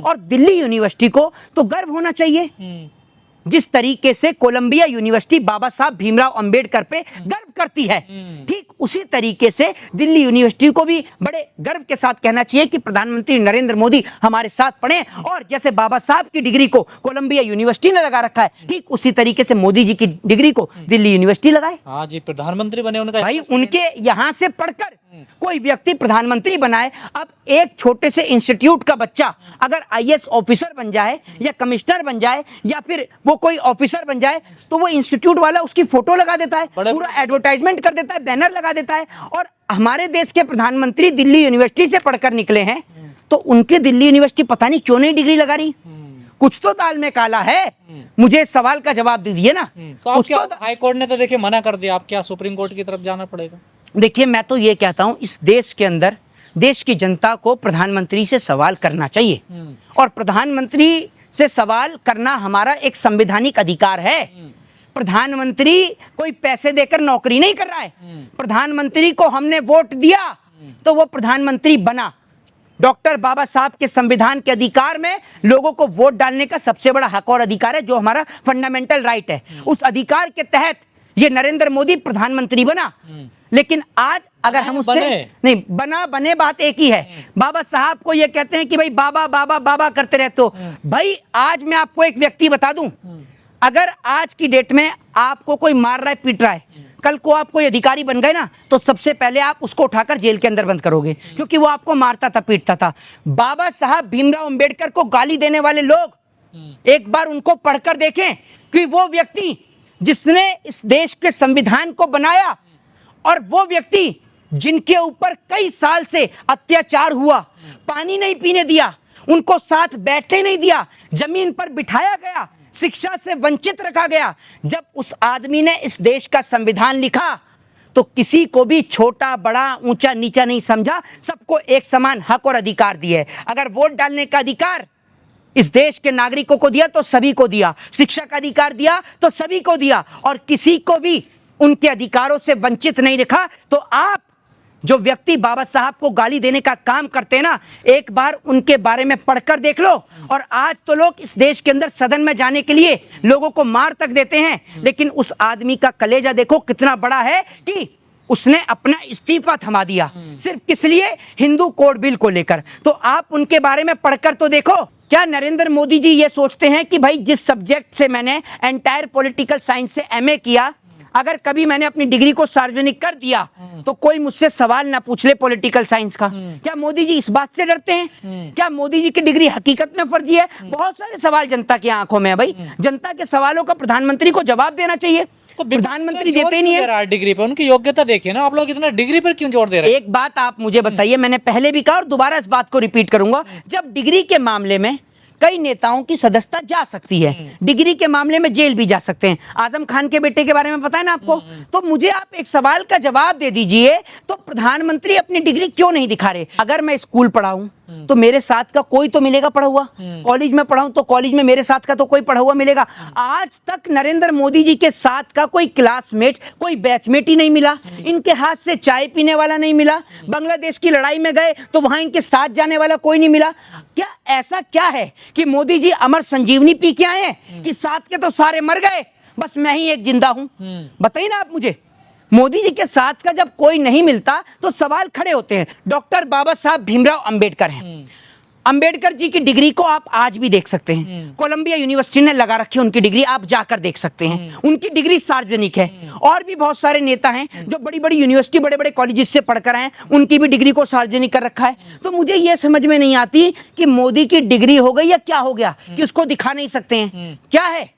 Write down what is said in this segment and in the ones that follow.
और दिल्ली यूनिवर्सिटी को तो गर्व होना चाहिए। जिस तरीके से कोलंबिया यूनिवर्सिटी बाबा साहब भीमराव अंबेडकर पे गर्व करती है, ठीक उसी तरीके से दिल्ली यूनिवर्सिटी को भी बड़े गर्व के साथ कहना चाहिए कि प्रधानमंत्री नरेंद्र मोदी हमारे साथ पढ़े। और जैसे बाबा साहब की डिग्री को कोलंबिया यूनिवर्सिटी ने लगा रखा है, ठीक उसी तरीके से मोदी जी की डिग्री को दिल्ली यूनिवर्सिटी लगाए। हाँ जी, प्रधानमंत्री बने उनका भाई उनके यहाँ से पढ़कर कोई व्यक्ति प्रधानमंत्री बनाए। अब एक छोटे से इंस्टीट्यूट का बच्चा अगर आईएएस ऑफिसर बन जाए या कमिश्नर बन जाए या फिर वो कोई ऑफिसर बन जाए तो वो इंस्टीट्यूट वाला उसकी फोटो लगा देता है, पूरा एडवर्टाइजमेंट कर देता है, बैनर लगा देता है। और हमारे देश के प्रधानमंत्री दिल्ली यूनिवर्सिटी से पढ़कर निकले हैं तो उनके दिल्ली यूनिवर्सिटी पता नहीं क्यों नहीं डिग्री लगा रही। कुछ तो दाल में काला है। मुझे इस सवाल का जवाब दीजिए ना। हाई कोर्ट ने तो देखिए मना कर दिया, आप क्या सुप्रीम कोर्ट की तरफ जाना पड़ेगा? देखिए मैं तो ये कहता हूं इस देश के अंदर देश की जनता को प्रधानमंत्री से सवाल करना चाहिए और प्रधानमंत्री से सवाल करना हमारा एक संवैधानिक अधिकार है। प्रधानमंत्री कोई पैसे देकर नौकरी नहीं कर रहा है। प्रधानमंत्री को हमने वोट दिया तो वो प्रधानमंत्री बना। डॉक्टर बाबा साहब के संविधान के अधिकार में लोगों को वोट डालने का सबसे बड़ा हक और अधिकार है, जो हमारा फंडामेंटल राइट है। उस अधिकार के तहत ये नरेंद्र मोदी प्रधानमंत्री बना। लेकिन आज अगर हम उससे नहीं बने, बात एक ही है। बाबा साहब को ये कहते हैं कि भाई बाबा बाबा बाबा करते रहते हो। भाई आज मैं आपको एक व्यक्ति बता दूं, अगर आज की डेट में आपको कोई मार रहा है, पीट रहा है, कल को आप कोई अधिकारी बन गए ना तो सबसे पहले आप उसको उठाकर जेल के अंदर बंद करोगे, क्योंकि वो आपको मारता था, पीटता था। बाबा साहब भीमराव अंबेडकर को गाली देने वाले लोग एक बार उनको पढ़कर देखें कि वो व्यक्ति जिसने इस देश के संविधान को बनाया और वो व्यक्ति जिनके ऊपर कई साल से अत्याचार हुआ, पानी नहीं पीने दिया, उनको साथ बैठने नहीं दिया, जमीन पर बिठाया गया, शिक्षा से वंचित रखा गया। जब उस आदमी ने इस देश का संविधान लिखा तो किसी को भी छोटा बड़ा ऊंचा नीचा नहीं समझा, सबको एक समान हक और अधिकार दिए। अगर वोट डालने का अधिकार इस देश के नागरिकों को दिया तो सभी को दिया, शिक्षा का अधिकार दिया तो सभी को दिया, और किसी को भी उनके अधिकारों से वंचित नहीं रखा। तो आप जो व्यक्ति बाबा साहब को गाली देने का काम करते हैं ना, एक बार उनके बारे में पढ़कर देख लो। और आज तो लोग इस देश के अंदर सदन में जाने के लिए लोगों को मार तक देते हैं, लेकिन उस आदमी का कलेजा देखो कितना बड़ा है कि उसने अपना इस्तीफा थमा दिया, सिर्फ किस लिए? हिंदू कोड बिल को लेकर। तो आप उनके बारे में पढ़कर तो देखो। क्या नरेंद्र मोदी जी ये सोचते हैं कि भाई जिस सब्जेक्ट से मैंने एंटायर पॉलिटिकल साइंस से एमए किया, अगर कभी मैंने अपनी डिग्री को सार्वजनिक कर दिया तो कोई मुझसे सवाल ना पूछ ले पॉलिटिकल साइंस का? क्या मोदी जी इस बात से डरते हैं? क्या मोदी जी की डिग्री हकीकत में फर्जी है? बहुत सारे सवाल जनता की आंखों में है भाई। जनता के सवालों का प्रधानमंत्री को जवाब देना चाहिए, तो प्रधानमंत्री देते ही नहीं है। डिग्री पे उनकी योग्यता देखिए ना, आप लोग इतना डिग्री पर क्यों जोर दे रहे हैं? एक बात आप मुझे बताइए, मैंने पहले भी कहा और दोबारा इस बात को रिपीट करूंगा, जब डिग्री के मामले में कई नेताओं की सदस्यता जा सकती है, डिग्री के मामले में जेल भी जा सकते हैं। आजम खान के बेटे के बारे में पता है ना आपको? तो मुझे आप एक सवाल का जवाब दे दीजिए, तो प्रधानमंत्री अपनी डिग्री क्यों नहीं दिखा रहे? अगर मैं स्कूल पढ़ाऊं तो मेरे साथ का कोई तो मिलेगा पढ़ा हुआ, कॉलेज में पढ़ाऊं तो कॉलेज में मेरे साथ का तो कोई पढ़ा हुआ मिलेगा। आज तक नरेंद्र मोदी जी के साथ का कोई क्लासमेट, कोई बैचमेट ही नहीं मिला, इनके हाथ से चाय पीने वाला नहीं मिला। बांग्लादेश की लड़ाई में गए तो वहां इनके साथ जाने वाला कोई नहीं मिला। क्या ऐसा क्या है कि मोदी जी अमर संजीवनी पी के आए हैं कि साथ के तो सारे मर गए, बस मैं ही एक जिंदा हूं? बताइए ना आप मुझे। मोदी जी के साथ का जब कोई नहीं मिलता तो सवाल खड़े होते हैं। डॉक्टर बाबा साहब भीमराव अंबेडकर हैं। अंबेडकर जी की डिग्री को आप आज भी देख सकते हैं, कोलंबिया यूनिवर्सिटी ने लगा रखी है उनकी डिग्री, आप जाकर देख सकते हैं, उनकी डिग्री सार्वजनिक है। और भी बहुत सारे नेता हैं जो बड़ी बड़ी यूनिवर्सिटी, बड़े बड़े कॉलेजेस से पढ़कर आए, उनकी भी डिग्री को सार्वजनिक कर रखा है। तो मुझे यह समझ में नहीं आती कि मोदी की डिग्री हो गई या क्या हो गया कि उसको दिखा नहीं सकते हैं? क्या है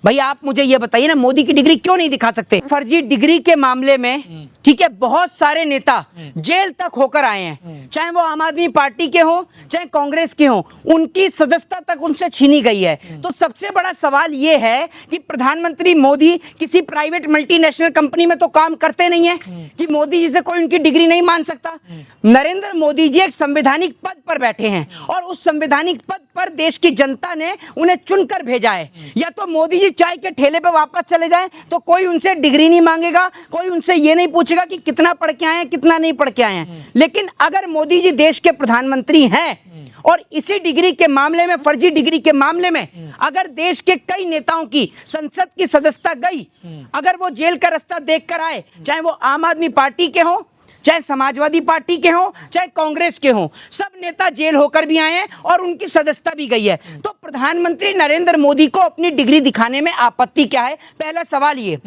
भाई, आप मुझे ये बताइए ना, मोदी की डिग्री क्यों नहीं दिखा सकते? फर्जी डिग्री के मामले में ठीक है, बहुत सारे नेता जेल तक होकर आए हैं, चाहे वो आम आदमी पार्टी के हों चाहे कांग्रेस के हों, उनकी सदस्यता तक उनसे छीनी गई है। तो सबसे बड़ा सवाल ये है कि प्रधानमंत्री मोदी किसी प्राइवेट मल्टीनेशनल कंपनी में तो काम करते नहीं है कि मोदी जी से कोई उनकी डिग्री नहीं मान सकता। नरेंद्र मोदी जी एक संवैधानिक पद पर बैठे हैं और उस संवैधानिक पद पर देश की जनता ने उन्हें चुनकर भेजा है। या तो मोदी जी चाय के ठेले पे वापस चले जाएं तो कोई उनसे डिग्री नहीं मांगेगा, कोई उनसे ये नहीं पूछेगा कि कितना पढ़ के आए हैं, कितना नहीं पढ़ के आए हैं। लेकिन अगर मोदी जी देश के प्रधानमंत्री हैं और इसी डिग्री के मामले में, फर्जी डिग्री के मामले में अगर देश के कई नेताओं की संसद की सदस्यता गई, अगर वो जेल का रास्ता देख कर आए, चाहे वो आम आदमी पार्टी के हों, चाहे समाजवादी पार्टी के हों, चाहे कांग्रेस के हों, सब नेता जेल होकर भी आए हैं और उनकी सदस्यता भी गई है। तो प्रधानमंत्री नरेंद्र मोदी को अपनी डिग्री दिखाने में आपत्ति क्या है? पहला सवाल ये।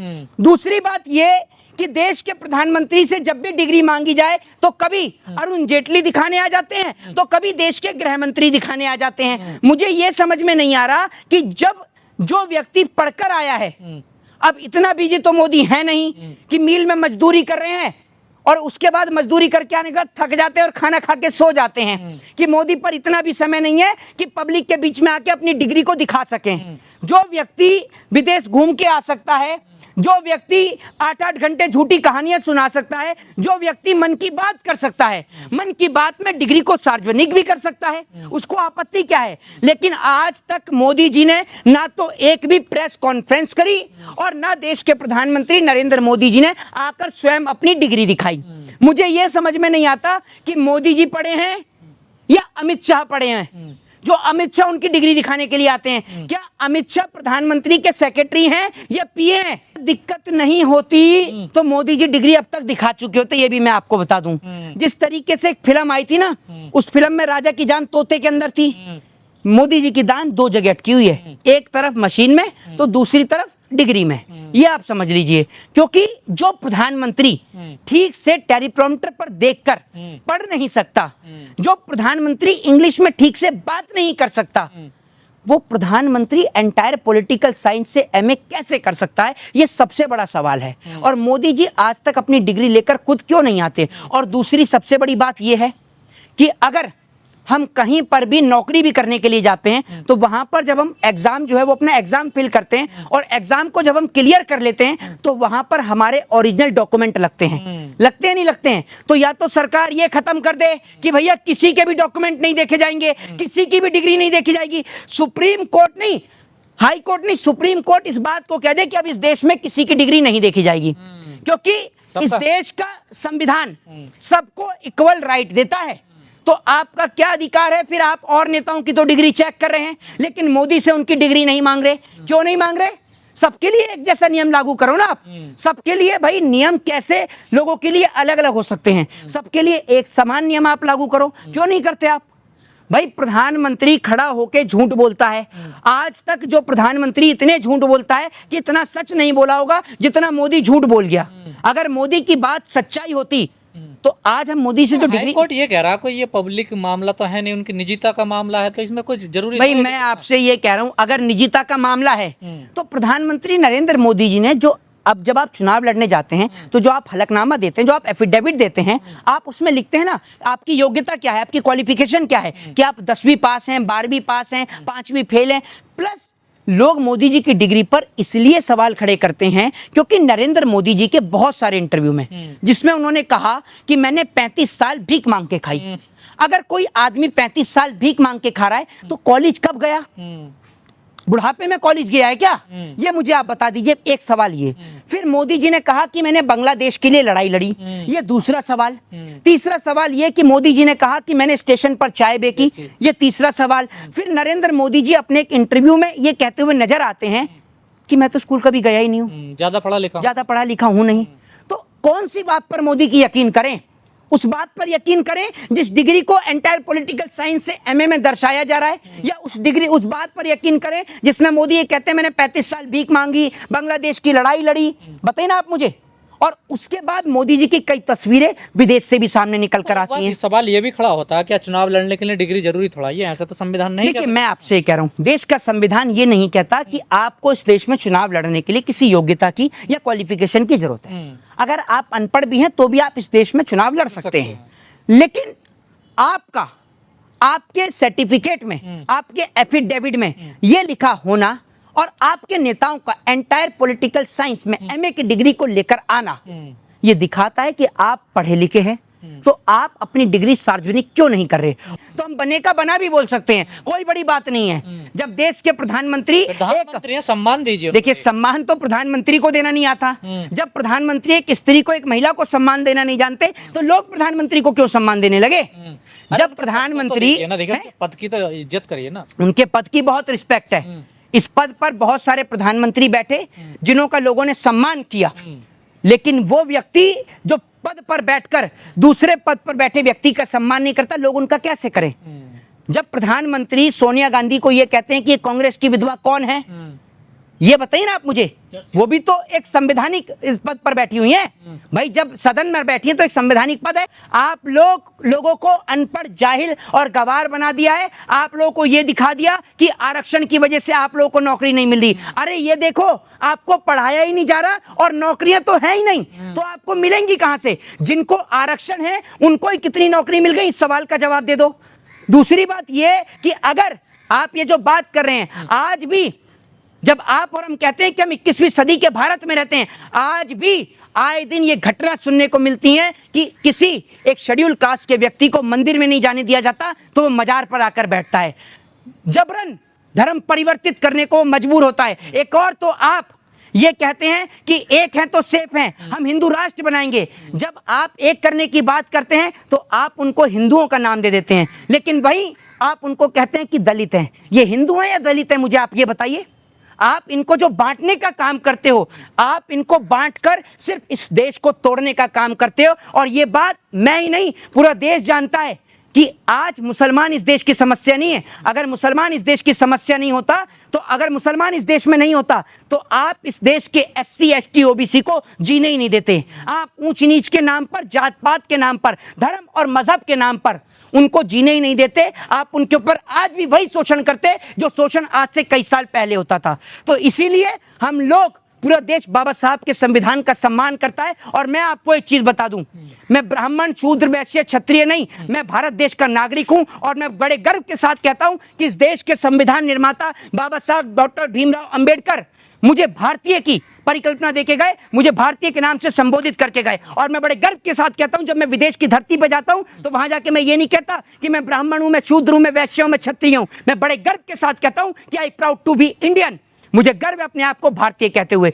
दूसरी बात ये कि देश के प्रधानमंत्री से जब भी डिग्री मांगी जाए तो कभी अरुण जेटली दिखाने आ जाते हैं, तो कभी देश के गृह मंत्री दिखाने आ जाते हैं। मुझे यह समझ में नहीं आ रहा कि जब जो व्यक्ति पढ़कर आया है, अब इतना बिजी तो मोदी है नहीं कि मील में मजदूरी कर रहे हैं और उसके बाद मजदूरी करके आने के बाद थक जाते हैं और खाना खा के सो जाते हैं, कि मोदी पर इतना भी समय नहीं है कि पब्लिक के बीच में आके अपनी डिग्री को दिखा सकें। जो व्यक्ति विदेश घूम के आ सकता है, जो व्यक्ति 8-8 घंटे झूठी कहानियां सुना सकता है, जो व्यक्ति मन की बात कर सकता है, मन की बात में डिग्री को सार्वजनिक भी कर सकता है, उसको आपत्ति क्या है? लेकिन आज तक मोदी जी ने ना तो एक भी प्रेस कॉन्फ्रेंस करी और ना देश के प्रधानमंत्री नरेंद्र मोदी जी ने आकर स्वयं अपनी डिग्री दिखाई। मुझे यह समझ में नहीं आता कि मोदी जी पढ़े हैं या अमित शाह पढ़े हैं। जो अमित शाह उनकी डिग्री दिखाने के लिए आते हैं, क्या अमित शाह प्रधानमंत्री के सेक्रेटरी हैं या पीए हैं? दिक्कत नहीं होती तो मोदी जी डिग्री अब तक दिखा चुके होते, ये भी मैं आपको बता दूं। जिस तरीके से एक फिल्म आई थी ना, उस फिल्म में राजा की जान तोते के अंदर थी, मोदी जी की जान दो जगह अटकी हुई है, एक तरफ मशीन में तो दूसरी तरफ डिग्री में। ये आप समझ लीजिए, क्योंकि जो प्रधानमंत्री ठीक से टेलीप्रॉम्प्टर पर देखकर पढ़ नहीं सकता, जो प्रधानमंत्री इंग्लिश में ठीक से बात नहीं कर सकता, वो प्रधानमंत्री एंटायर पॉलिटिकल साइंस से एमए कैसे कर सकता है? ये सबसे बड़ा सवाल है। और मोदी जी आज तक अपनी डिग्री लेकर खुद क्यों नहीं आते? और दूसरी सबसे बड़ी बात यह है कि अगर हम कहीं पर भी नौकरी भी करने के लिए जाते हैं तो वहां पर जब हम एग्जाम जो है वो अपना एग्जाम फिल करते हैं और एग्जाम को जब हम क्लियर कर लेते हैं तो वहां पर हमारे ओरिजिनल डॉक्यूमेंट लगते हैं। लगते हैं नहीं लगते हैं? तो या तो सरकार ये खत्म कर दे कि भैया किसी के भी डॉक्यूमेंट नहीं देखे जाएंगे, किसी की भी डिग्री नहीं देखी जाएगी। सुप्रीम कोर्ट नहीं, हाई कोर्ट नहीं, सुप्रीम कोर्ट इस बात को कह दे कि अब इस देश में किसी की डिग्री नहीं देखी जाएगी, क्योंकि इस देश का संविधान सबको इक्वल राइट देता है। तो आपका क्या अधिकार है फिर? आप और नेताओं की तो डिग्री चेक कर रहे हैं, लेकिन मोदी से उनकी डिग्री नहीं मांग रहे। क्यों नहीं मांग रहे? सबके लिए एक जैसा नियम लागू करो ना आप। सबके लिए भाई नियम कैसे लोगों के लिए अलग अलग हो सकते हैं? सबके लिए एक समान नियम आप लागू करो। क्यों नहीं करते आप? भाई प्रधानमंत्री खड़ा होके झूठ बोलता है। आज तक जो प्रधानमंत्री इतने झूठ बोलता है कि इतना सच नहीं बोला होगा जितना मोदी झूठ बोल गया। अगर मोदी की बात सच्चाई होती तो आज हम मोदी से जो डिग्री। कोर्ट ये कह रहा है कोई ये पब्लिक मामला तो है नहीं, उनकी निजता का मामला है, तो इसमें कुछ जरूरी भाई मैं आपसे ये कह रहा हूं, अगर निजता का मामला है तो प्रधानमंत्री नरेंद्र मोदी जी ने जो, अब जब आप चुनाव लड़ने जाते हैं तो जो आप हलफनामा देते हैं, जो आप एफिडेविट देते हैं, आप उसमें लिखते हैं ना आपकी योग्यता क्या है, आपकी क्वालिफिकेशन क्या है, कि आप 10वीं पास हैं, 12वीं पास हैं, 5वीं फेल हैं। प्लस लोग मोदी जी की डिग्री पर इसलिए सवाल खड़े करते हैं क्योंकि नरेंद्र मोदी जी के बहुत सारे इंटरव्यू में जिसमें उन्होंने कहा कि मैंने 35 साल भीख मांग के खाई। अगर कोई आदमी 35 साल भीख मांग के खा रहा है तो कॉलेज कब गया? बुढ़ापे में कॉलेज गया है क्या? ये मुझे आप बता दीजिए। एक सवाल ये। फिर मोदी जी ने कहा कि मैंने बांग्लादेश के लिए लड़ाई लड़ी, ये दूसरा सवाल। तीसरा सवाल ये कि मोदी जी ने कहा कि मैंने स्टेशन पर चाय बेची, ये तीसरा सवाल। फिर नरेंद्र मोदी जी अपने एक इंटरव्यू में ये कहते हुए नजर आते हैं कि मैं तो स्कूल कभी गया ही नहीं हूँ, ज्यादा पढ़ा लिखा हूं नहीं। तो कौन सी बात पर मोदी की यकीन करें? उस बात पर यकीन करें जिस डिग्री को एंटायर पॉलिटिकल साइंस से एमए में दर्शाया जा रहा है, या उस बात पर यकीन करें जिसमें मोदी ये कहते हैं मैंने 35 साल भीख मांगी, बांग्लादेश की लड़ाई लड़ी? बताइए ना आप मुझे। और उसके बाद मोदी जी की कई तस्वीरें विदेश से भी सामने निकल कर आती हैं। सवाल ये भी खड़ा होता है क्या चुनाव लड़ने के लिए डिग्री जरूरी थोड़ा? ये ऐसा तो संविधान नहीं कहता। मैं आपसे कह रहा हूँ, देश का संविधान ये नहीं कहता कि आपको इस देश में चुनाव लड़ने के लिए किसी योग्यता की या क्वालिफिकेशन की जरूरत है। अगर आप अनपढ़ भी हैं तो भी आप इस देश में चुनाव लड़ सकते हैं। लेकिन आपके सर्टिफिकेट में, आपके एफिडेविट में ये लिखा होना और आपके नेताओं का एंटायर पॉलिटिकल साइंस में एमए की डिग्री को लेकर आना, ये दिखाता है कि आप पढ़े लिखे हैं, तो आप अपनी डिग्री सार्वजनिक क्यों नहीं कर रहे? तो हम बने का बना भी बोल सकते हैं, कोई बड़ी बात नहीं है। जब देश के प्रधानमंत्री प्रधानमंत्री सम्मान दीजिए। देखिए, सम्मान तो प्रधानमंत्री को देना नहीं आता। जब प्रधानमंत्री एक स्त्री को, एक महिला को सम्मान देना नहीं जानते, तो लोग प्रधानमंत्री को क्यों सम्मान देने लगे? जब प्रधानमंत्री पद की तो इज्जत करिए ना, उनके पद की बहुत रिस्पेक्ट है। इस पद पर बहुत सारे प्रधानमंत्री बैठे जिन्हों का लोगों ने सम्मान किया, लेकिन वो व्यक्ति जो पद पर बैठकर दूसरे पद पर बैठे व्यक्ति का सम्मान नहीं करता, लोग उनका कैसे करें? जब प्रधानमंत्री सोनिया गांधी को ये कहते हैं कि ये कांग्रेस की विधवा कौन है, ये बताइए ना आप मुझे। वो भी तो एक संवैधानिक इस पद पर बैठी हुई हैं भाई। जब सदन में बैठी है तो एक संवैधानिक पद है। आप लोगों को अनपढ़, जाहिल और गवार बना दिया है। आप लोगों को ये दिखा दिया कि आरक्षण की वजह से आप लोगों को नौकरी नहीं मिल रही। अरे ये देखो, आपको पढ़ाया ही नहीं जा रहा और नौकरियां तो है ही नहीं, तो आपको मिलेंगी कहां से? जिनको आरक्षण है उनको ही कितनी नौकरी मिल गई, इस सवाल का जवाब दे दो। दूसरी बात ये कि अगर आप ये जो बात कर रहे हैं, आज भी जब आप और हम कहते हैं कि हम 21वीं सदी के भारत में रहते हैं, आज भी आए दिन ये घटना सुनने को मिलती है कि किसी एक शेड्यूल कास्ट के व्यक्ति को मंदिर में नहीं जाने दिया जाता तो वो मजार पर आकर बैठता है, जबरन धर्म परिवर्तित करने को मजबूर होता है। एक और तो आप ये कहते हैं कि एक हैं तो सेफ हैं, हम हिंदू राष्ट्र बनाएंगे। जब आप एक करने की बात करते हैं तो आप उनको हिंदुओं का नाम दे देते हैं, लेकिन वही आप उनको कहते हैं कि दलित हैं। ये हिंदू हैं या दलित हैं, मुझे आप ये बताइए। आप इनको जो बांटने का काम करते हो, आप इनको बांटकर सिर्फ इस देश को तोड़ने का काम करते हो। और ये बात मैं ही नहीं, पूरा देश जानता है कि आज मुसलमान इस देश की समस्या नहीं है। अगर मुसलमान इस देश की समस्या नहीं होता, तो अगर मुसलमान इस देश में नहीं होता, तो आप इस देश के SC ST OBC को जीने ही नहीं देते। आप ऊंच नीच के नाम पर, जात पात के नाम पर, धर्म और मजहब के नाम पर उनको जीने ही नहीं देते। आप उनके ऊपर आज भी वही शोषण करते जो शोषण आज से कई साल पहले होता था। तो इसीलिए हम लोग, पूरा देश बाबा साहब के संविधान का सम्मान करता है। और मैं आपको एक चीज बता दूं, मैं ब्राह्मण, शूद्र, वैश्य, क्षत्रिय नहीं, मैं भारत देश का नागरिक हूं। और मैं बड़े गर्व के साथ कहता हूं कि इस देश के संविधान निर्माता बाबा साहब डॉक्टर भीमराव अंबेडकर मुझे भारतीय की परिकल्पना देके गए, मुझे भारतीय के नाम से संबोधित करके गए। और मैं बड़े गर्व के साथ कहता हूं, जब मैं विदेश की धरती पर जाता हूं तो वहां जाके मैं ये नहीं कहता कि मैं ब्राह्मण हूं, मैं शूद्र हूं, मैं वैश्य हूं, मैं क्षत्रिय हूं। मैं बड़े गर्व के साथ कहता हूं कि I proud to be Indian. मुझे गर्व है अपने आप को भारतीय कहते हुए।